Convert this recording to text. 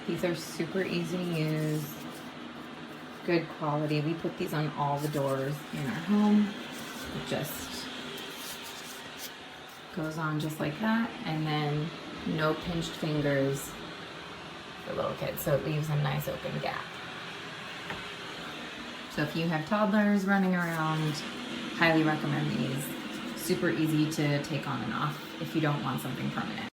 These are super easy to use, good quality. We put these on all the doors in our home. It just goes on just like that, and then no pinched fingers for little kids, so it leaves a nice open gap. So if you have toddlers running around, highly recommend these. Super easy to take on and off if you don't want something permanent.